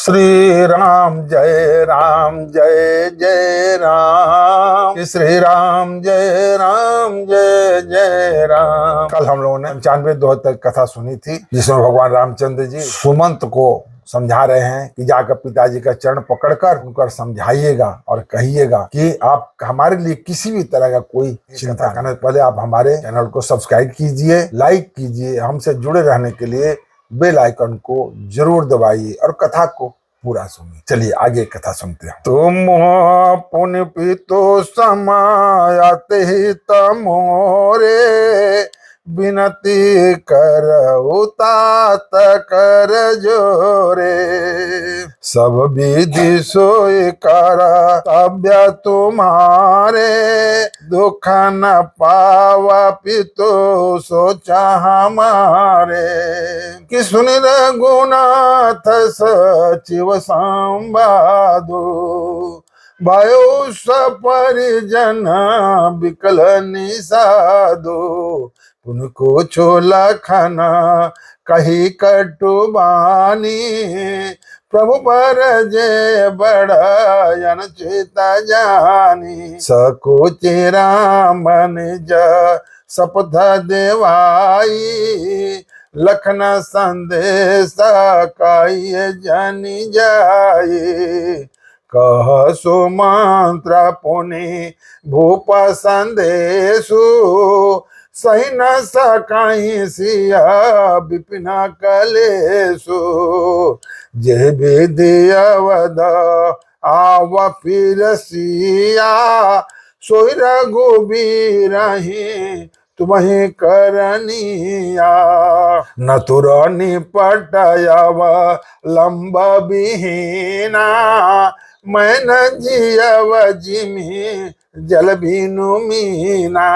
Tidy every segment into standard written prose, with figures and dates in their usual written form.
श्री राम जय जय राम, श्री राम जय जय राम। कल हम लोगों ने 95 दोहा तक कथा सुनी थी, जिसमें भगवान रामचंद्र जी सुमंत को समझा रहे हैं कि जाकर पिताजी का चरण पकड़कर उनको समझाइएगा और कहिएगा कि आप हमारे लिए किसी भी तरह का कोई चिंता करने पहले आप हमारे चैनल को सब्सक्राइब कीजिए, लाइक कीजिए, हमसे जुड़े रहने के लिए बेल आइकन को जरूर दबाइए और कथा को पूरा सुनिए। चलिए आगे कथा सुनते हैं। तुम पुण्य पीतो समायाते ही तमोरे, बिनती कर उतात कर जोरे। सब विधि सोई करा तब्य तुम्हारे, दुख न पावा पितो सोचा हमारे। कि सुनि रघुनाथ सचिव संवादो, भयो सपरिजन विकल निषादो। उनको छोला खाना कही कटुबानी, प्रभु पर जय बड़ायन चेता जानी। सकोचे राम निज शपथ देवाई, लखन संदेश काई जानी जाई। कह सुमंत्र पुनि भूप संदेशु, सही न सकाई सिया विपिन कलेशु। जय विधि अवध आव फिर सिया, सोई रघुबीर तुम्हें करनिया। न तुर निपटयव लंब विहीना, मैं न जियव जिमी जल बिनु मीना।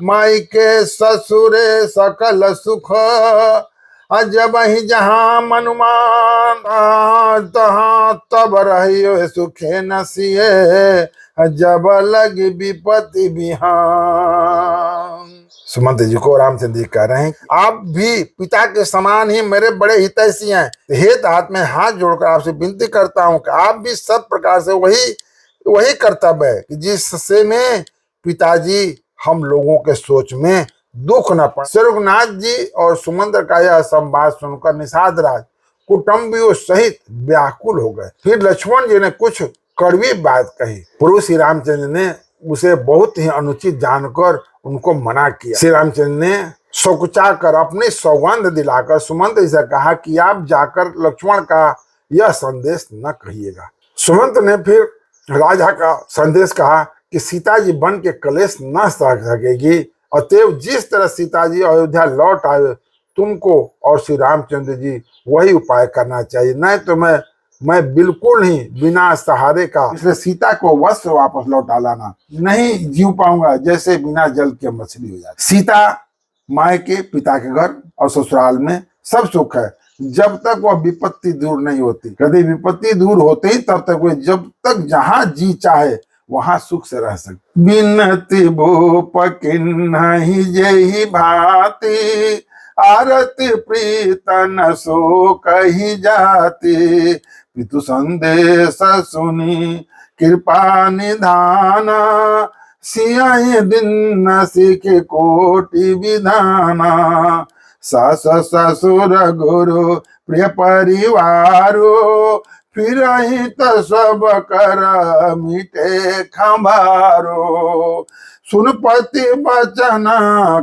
माई के ससुरे सकल सुख, जब ही जहाँ मनुमान। तहाँ तब रहियो सुखे नसिए, जब लगी विपत्ति बिहान। सुमंत जी को रामचंद्र जी कह रहे हैं, आप भी पिता के समान ही मेरे बड़े हितैषी हैं। हे तात में हाथ जोड़कर आपसे विनती करता हूँ कि आप भी सब प्रकार से वही कर्तव्य है कि जिससे में पिताजी हम लोगों के सोच में दुख न पड़े। श्री रघुनाथ जी और सुमंत्र का यह संवाद सुनकर निषाद राज कुटुंबियों सहित व्याकुल हो गए। फिर लक्ष्मण जी ने कुछ कड़वी बात कही। प्रभु श्री रामचंद्र ने उसे बहुत ही अनुचित जानकर उनको मना किया। श्री रामचंद्र ने सकुचा कर अपनी सौगंध दिलाकर सुमंत्र से कहा कि आप जाकर लक्ष्मण का यह संदेश न कहिएगा। सुमंत ने फिर राजा का संदेश कहा कि सीता जी बन के कलेश न सह सकेगी, अतएव जिस तरह सीता जी अयोध्या लौट आए तुमको और श्री रामचंद्र जी वही उपाय करना चाहिए, नहीं तो मैं बिल्कुल ही बिना सहारे का इसलिए सीता को वश वापस लौटा लाना। नहीं जीव पाऊंगा, जैसे बिना जल के मछली हो जाती। सीता माए के पिता के घर और ससुराल में सब सुख है, जब तक वह विपत्ति दूर नहीं होती। कभी विपत्ति दूर होते ही तब तक वह जब तक जहां जी चाहे वहां सुख से रह सकते। बिनती भूप किन्हि जेहि भांति, आरती प्रीतन सो कही जाती। पितु संदेश सुनी कृपा निधाना, सियाहि दिन सीखे कोटि विधाना। सास ससुर गुरु प्रिय परिवारो, फिर तो सब कर मिटे खंबारो। सुनपति बचन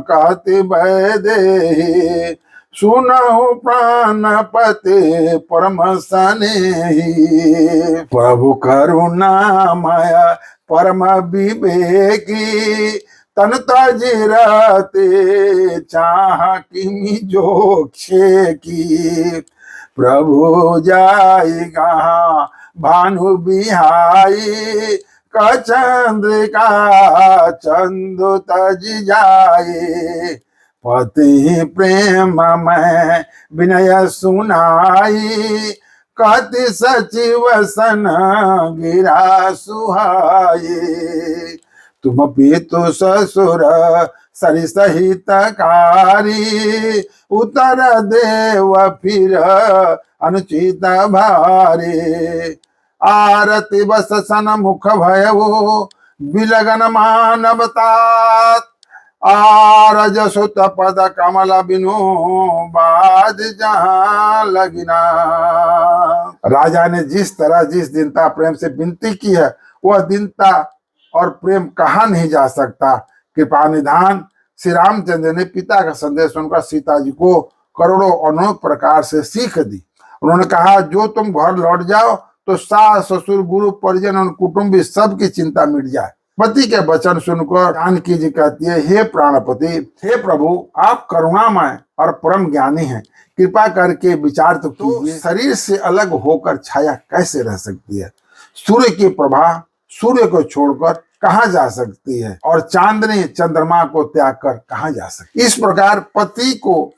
काति वैदे, सुनहु प्राणपति परम स्नेही। प्रभु करुणामय परम विवेकी, तन तजिरते चाह किमि जोक्षे की। प्रभु जाएगा भानु बिहाई, कचंद्रिका चंदु तज जाए। पति प्रेम में विनय सुनाई, कति सचिव सन गिरा सुहाई। तुम पितु ससुर सरिस हितकारी, उतर देव फिर अनुचित भारी। आरती बस सन मुख भयऊ, बिलगन मानवतात, आरज सुत पद कमल बिनु, बाज जहां लगिना। राजा ने जिस तरह जिस दीनता प्रेम से विनती की है, वह दीनता और प्रेम कहा नहीं जा सकता। कृपा निधान श्री रामचंद्र ने पिता का संदेश सुनकर सीता जी को करोड़ों अनेक प्रकार से सीख दी। उन्होंने कहा, जो तुम घर लौट जाओ तो सास ससुर गुरु परिजन और कुटुंबी सबकी चिंता मिट जाए। पति के वचन सुनकर जानकी जी कहती है, हे प्राणपति, हे प्रभु, आप करुणामय और परम ज्ञानी हैं, कृपा करके विचार तो कीजिए, शरीर से अलग होकर छाया कैसे रह सकती है? सूर्य की प्रभा सूर्य को छोड़कर कहाँ जा सकती है, और चांदनी चंद्रमा को त्याग कर कहाँ जा सकती है? इस प्रकार पति को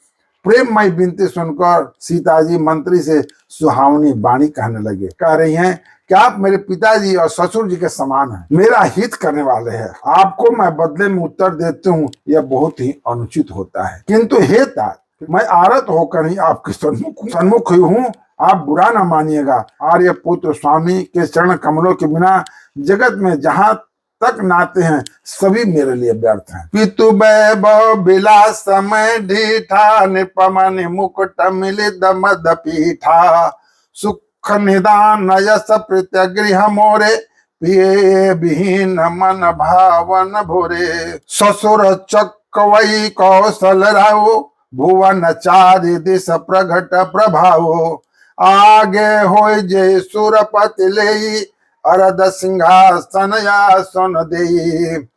प्रेममय विनती सुनकर सीता जी मंत्री से सुहावनी वाणी कहने लगे। कह रही हैं कि आप मेरे पिताजी और ससुर जी के समान हैं, मेरा हित करने वाले हैं। आपको मैं बदले में उत्तर देती हूँ, यह बहुत ही अनुचित होता है, किंतु हे तात, मैं आरत होकर ही आपके सन्मुख हुई हूँ, आप बुरा न मानिएगा। आर्य पुत्र स्वामी के चरण कमलों के बिना जगत में जहाँ तक नाते हैं सभी मेरे लिए व्यर्थ हैं। पितु वैभव बिलास समय ढीठा, निपमन मुकुट मिलित मद पीठा, सुख निदान यश प्रीत्यगृह मोरे, पिए विहीन मन भावन भोरे। ससुर चक्रवई कौशल राव, भुवन चारि दिश प्रगट प्रभाव, आगे होय जे सुरपति लेई, अरद सिंहासन आसन देई।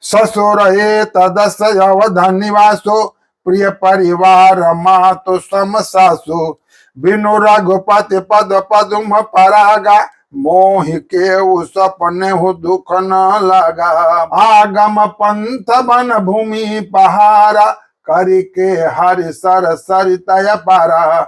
ससुर तदस अवध निवासो, प्रिय परिवार मातु सम सासु, बिनु रघुपति पद पदुम परागा, मोहि के सपने हो दुख न लगा। आगम पंथ वन भूमि पहारा, करि के हरि सर सरितय पारा,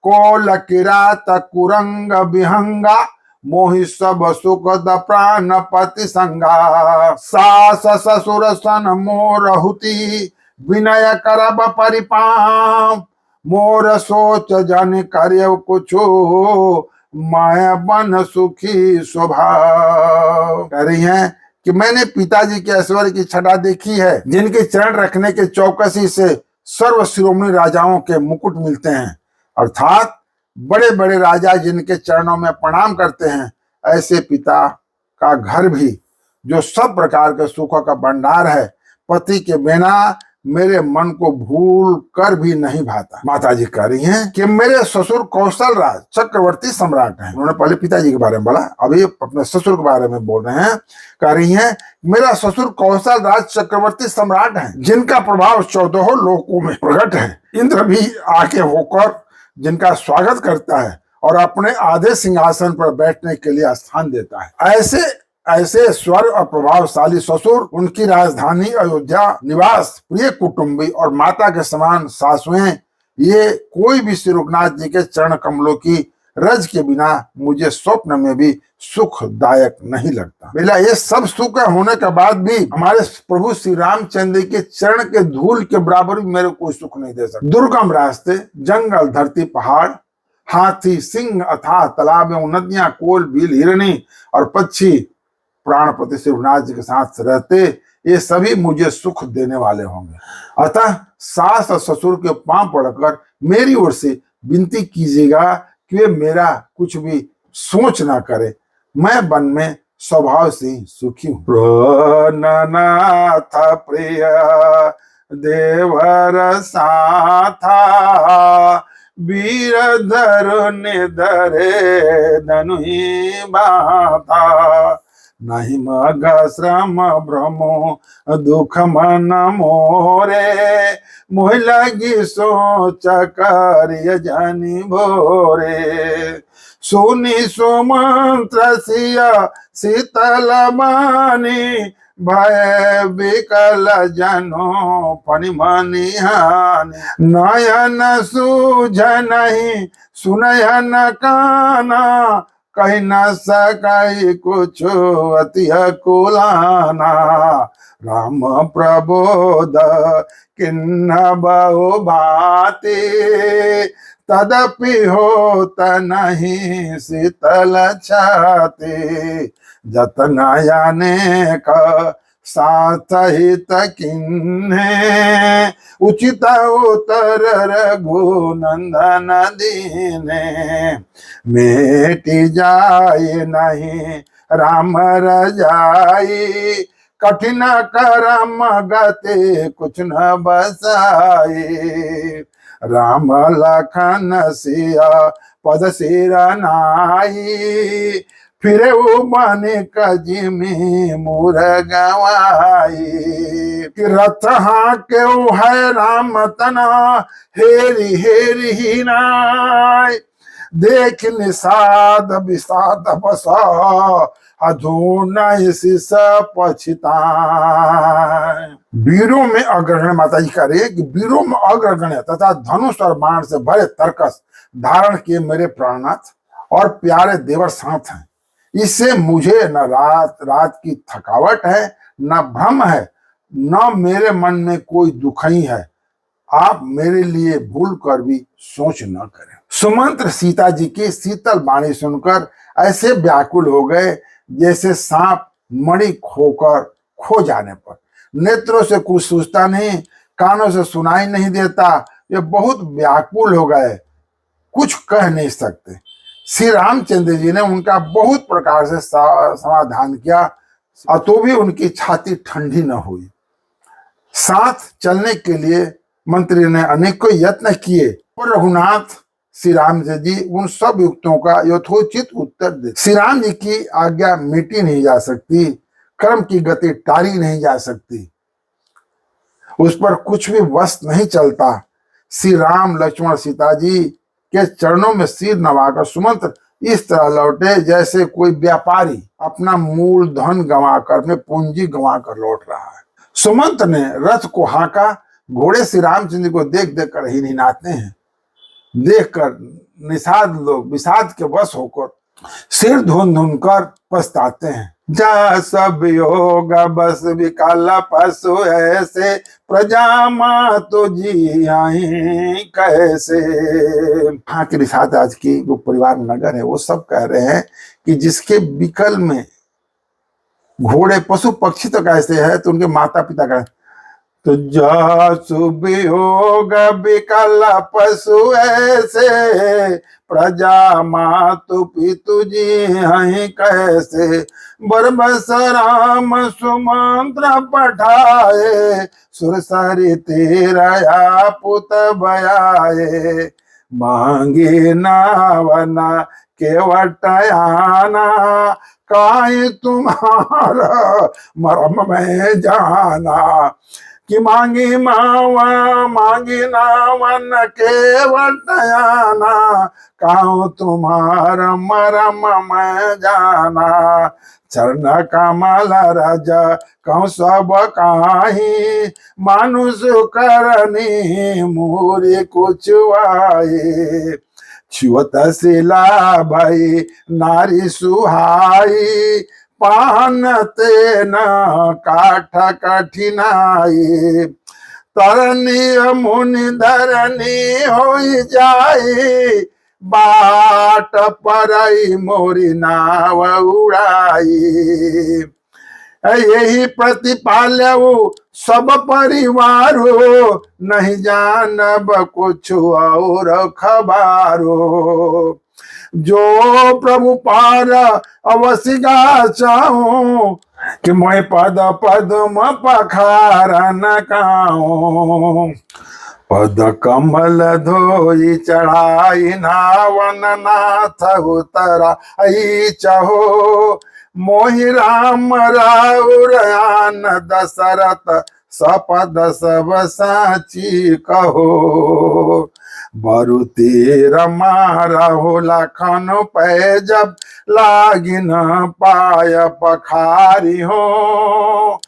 कोल किरात कुरंग विहंगा, मोहि सब सुख द प्राणपति संगा। सास ससुर सन मोर हुति, विनय करब परिपाम, मोर सोच जन कार्य कुछो, मैं बन सुखी स्वभाव। कह रही हैं कि मैंने पिताजी के ऐश्वर्य की छटा देखी है, जिनके चरण रखने के चौकसी से सर्व शिरोमणि राजाओं के मुकुट मिलते हैं, अर्थात बड़े बड़े राजा जिनके चरणों में प्रणाम करते हैं, ऐसे पिता का घर भी जो सब प्रकार के सुखों का भंडार है, पति के बिना मेरे मन को भूल कर भी नहीं भाता। माता जी कह रही हैं कि मेरे ससुर कौशल राज चक्रवर्ती सम्राट हैं। उन्होंने पहले पिताजी के बारे में बोला, अभी अपने ससुर के बारे में बोल रहे हैं। कह रही हैं, मेरा ससुर कौशल राज चक्रवर्ती सम्राट हैं, जिनका प्रभाव 14 लोकों में प्रकट है। इंद्र भी आके होकर जिनका स्वागत करता है और अपने आधे सिंहासन पर बैठने के लिए स्थान देता है। ऐसे स्वर और प्रभावशाली ससुर, उनकी राजधानी अयोध्या निवास, प्रिय कुटुंबी और माता के समान सासुएं, ये कोई भी श्री रघुनाथ जी के चरण कमलों की रज के बिना मुझे स्वप्न में भी सुखदायक नहीं लगता। बेला ये सब सुख होने के बाद भी हमारे प्रभु श्री रामचंद्र के चरण के धूल के बराबर भी मेरे कोई सुख नहीं दे सकता। दुर्गम रास्ते, जंगल, धरती, पहाड़, हाथी, सिंह, अथाह तालाब, नदियां, कोल, भील, हिरणी और पक्षी प्राणपति श्री रघुनाथ जी के साथ रहते, ये सभी मुझे सुख देने वाले होंगे। अतः सास और ससुर के पांव पड़कर मेरी ओर से विनती कीजिएगा कि वे मेरा कुछ भी सोच ना करे, मैं वन में स्वभाव से सुखी हूँ। प्रणनाथ प्रिय देवर साथा, वीर धर निधरे धनुहि बाता, नहीं मग श्रम भ्रमो दुख मन मोरे, मोह लगी सोच कार्य जानी भोरे, सुनी सुमंत्र सिया शीतल मानी, भय विकल जनो फणिमनि हानि, नयन सूझ नहीं सुनयन काना, कही न सकाई कुछ अति कुलाना। राम प्रबोध किन्न बहु भांति, तदपि होत नहीं शीतल छाती। जतन अनेक साथ हित किन्हे, उचित उत्तर रघुनंदन दीने। मेटि जाए नहीं राम रजाई, कठिन करम गति कुछ न बसाई। राम लखन सिया पद सिर नाई, फिरे मानिक जिमि मुर गवाई। रथ हाके है राम तना, हेरी हेरी ही नाय। देख निषाद विषाद बसा, अधून शिष पछिताय। वीरों में अग्रगण्य, माता जी कह रही है कि वीरों में अग्रगण्य तथा धनुष और बाण से भरे तर्कस धारण किए मेरे प्राणनाथ और प्यारे देवर साथ हैं। इससे मुझे न रात की थकावट है, न भ्रम है, न मेरे मन में कोई दुख ही है। आप मेरे लिए भूल कर भी सोच न करें। सुमंत्र सीता जी की शीतल वाणी सुनकर ऐसे व्याकुल हो गए जैसे सांप मणि खोकर खो जाने पर। नेत्रों से कुछ सूझता नहीं, कानों से सुनाई नहीं देता। ये बहुत व्याकुल हो गए, कुछ कह नहीं सकते। श्री रामचंद्र जी ने उनका बहुत प्रकार से समाधान किया, और तो भी उनकी छाती ठंडी न हुई। साथ चलने के लिए मंत्री ने अनेकों यत्न किए, और रघुनाथ श्री राम जी उन सब युक्तों का यथोचित उत्तर दे। श्री राम जी की आज्ञा मिटी नहीं जा सकती, कर्म की गति टारी नहीं जा सकती, उस पर कुछ भी वश नहीं चलता। श्री राम लक्ष्मण सीता जी के चरणों में सिर नवाकर सुमंत्र इस तरह लौटे जैसे कोई व्यापारी अपना मूल धन गंवाकर, अपने पूंजी गंवाकर लौट रहा है। सुमंत्र ने रथ को हाका, घोड़े श्री रामचंद्र को देख देख कर ही निनाते हैं। देखकर निषाद लोग विषाद के वश होकर सिर धुन धुन कर पछताते हैं। जा सब योग बस विकल पशु ऐसे, प्रजा मातु जी आई कैसे। हाँ के निषाद आज की जो परिवार नगर है वो सब कह रहे हैं कि जिसके विकल में घोड़े पशु पक्षी तो कैसे है, तो उनके माता पिता का तो जासु वियोग विकल पशु ऐसे, प्रजा मातु पितु जी हैं कैसे। बरबस राम सुमंत्र पठाए, सुरसरी तेरा पुत बयाए। मांगे नावना केवटयाना, काहे तुम्हारा मरम में जाना। कि मांगी मावा मांगी नावन केवटयाना, काहू तुम्हारा मरम में जाना। चरण कमल रज कहूँ सब काही, मानुष करनी मूरी कुछ आए। छुअत शिला भई नारी सुहाई, पानते न काठ कठिनाई। तरनी मुनि धरनी हो जाई, बाट परई मोरी नाव उड़ाई। यही प्रतिपाल्यऊ सब परिवार हो, नहीं जानब कुछ और खबारो। जो प्रभु पार अवश्य गा चाहूं, कि मैं पद पद्म पखारन काऊं। पद कमल धोई चढ़ाई, नावन नाथ उतरा आई चहो। मोहि राम राउरयान दशरथ, सपद सब साची कहो। बरु तेर मारहु लखन पै, जब लागिन पाय पखारी हो।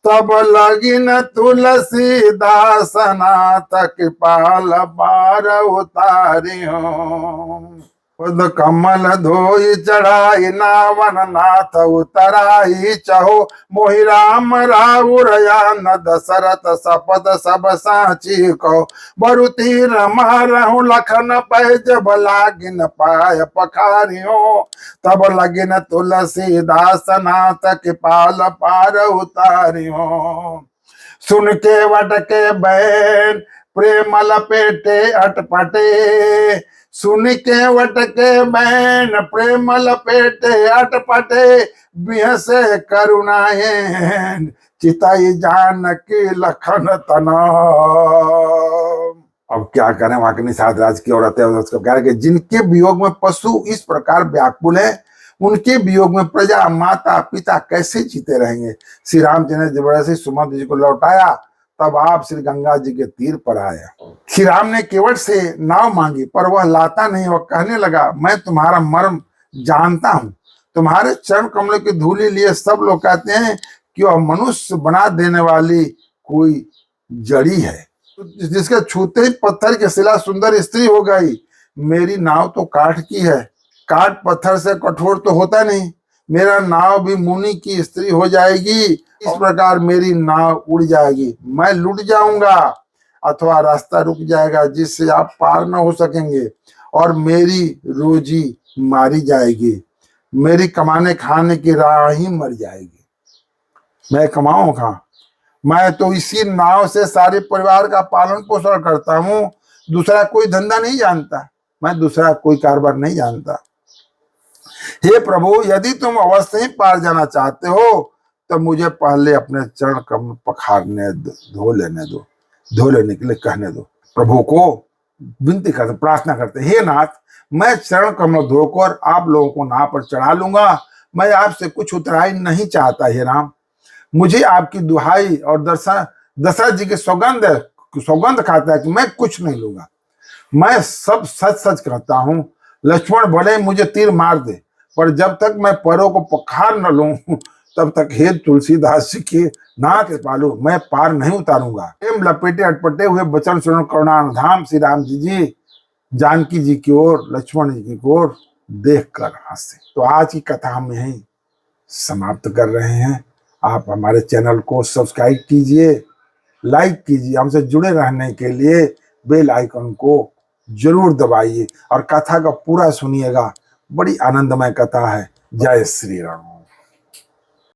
तब लगिन तुलसी दासना, कृपाल बार उतारी हो। पद कमल धोई चढ़ाई नावन नाथ उतराई चहो मोहि राम राउरया न दशरथ सपद सब साची कहो बरु तीर मारहु लखन पै जब लागिन पाय पखारियो तब लगिन तुलसीदास नाथ कृपाल पार उतारियो सुन के वट के बैन प्रेम लपेटे अटपटे सुन के वट के बैन प्रेम लपेटे अटपटे बिहसे करुणाएं चिताई जानकी लखन तना। अब क्या करें, वहां के निषाद राज की औरतें उसको कह रहे कि जिनके वियोग में पशु इस प्रकार व्याकुल है उनके वियोग में प्रजा माता पिता कैसे जीते रहेंगे। श्री रामचंद्र ने जबरदस्ती सुमंत जी को लौटाया, तब आप श्री गंगा जी के तीर पर आए। श्री राम ने केवट से नाव मांगी पर वह लाता नहीं। वह कहने लगा मैं तुम्हारा मर्म जानता हूं, तुम्हारे चरण कमलों की धूली लिए सब लोग कहते हैं कि वह मनुष्य बना देने वाली कोई जड़ी है जिसके छूते ही पत्थर की शिला सुंदर स्त्री हो गई। मेरी नाव तो काठ की है, काठ पत्थर से कठोर तो होता नहीं। मेरा नाव भी मुनि की स्त्री हो जाएगी, इस प्रकार मेरी नाव उड़ जाएगी, मैं लुट जाऊंगा अथवा रास्ता रुक जाएगा जिससे आप पार न हो सकेंगे और मेरी रोजी मारी जाएगी, मेरी कमाने खाने की राह ही मर जाएगी। मैं कमाऊं कहाँ? मैं तो इसी नाव से सारे परिवार का पालन पोषण करता हूँ, दूसरा कोई धंधा नहीं जानता, मैं दूसरा कोई कारोबार नहीं जानता। हे प्रभु, यदि तुम अवश्य ही पार जाना चाहते हो तो मुझे पहले अपने चरण कमल पखारने धो लेने के लिए कहने दो। प्रभु को विनती करते, प्रार्थना करते, हे नाथ, मैं चरण कमल धोकर आप लोगों को नाव पर चढ़ा लूंगा। मैं आपसे कुछ उतराई नहीं चाहता। हे राम, मुझे आपकी दुहाई और दशरथ जी की सौगंध खाता है कि मैं कुछ नहीं लूंगा। मैं सब सच सच कहता हूँ। लक्ष्मण भले मुझे तीर मार दे, पर जब तक मैं पैरों को पखार न लूं तब तक हे तुलसीदास जी के नाथ पालू मैं पार नहीं उतारूंगा। प्रेम लपेटे अटपटे हुए बचन सुन करुणाधाम श्री राम जी जानकी जी की ओर, लक्ष्मण जी की ओर देख कर हंसे। तो आज की कथा हम यहीं समाप्त कर रहे हैं। आप हमारे चैनल को सब्सक्राइब कीजिए, लाइक कीजिए, हमसे जुड़े रहने के लिए बेल आइकन को जरूर दबाइए और कथा का पूरा सुनिएगा। बड़ी आनंदमय कथा है। जय श्री राम।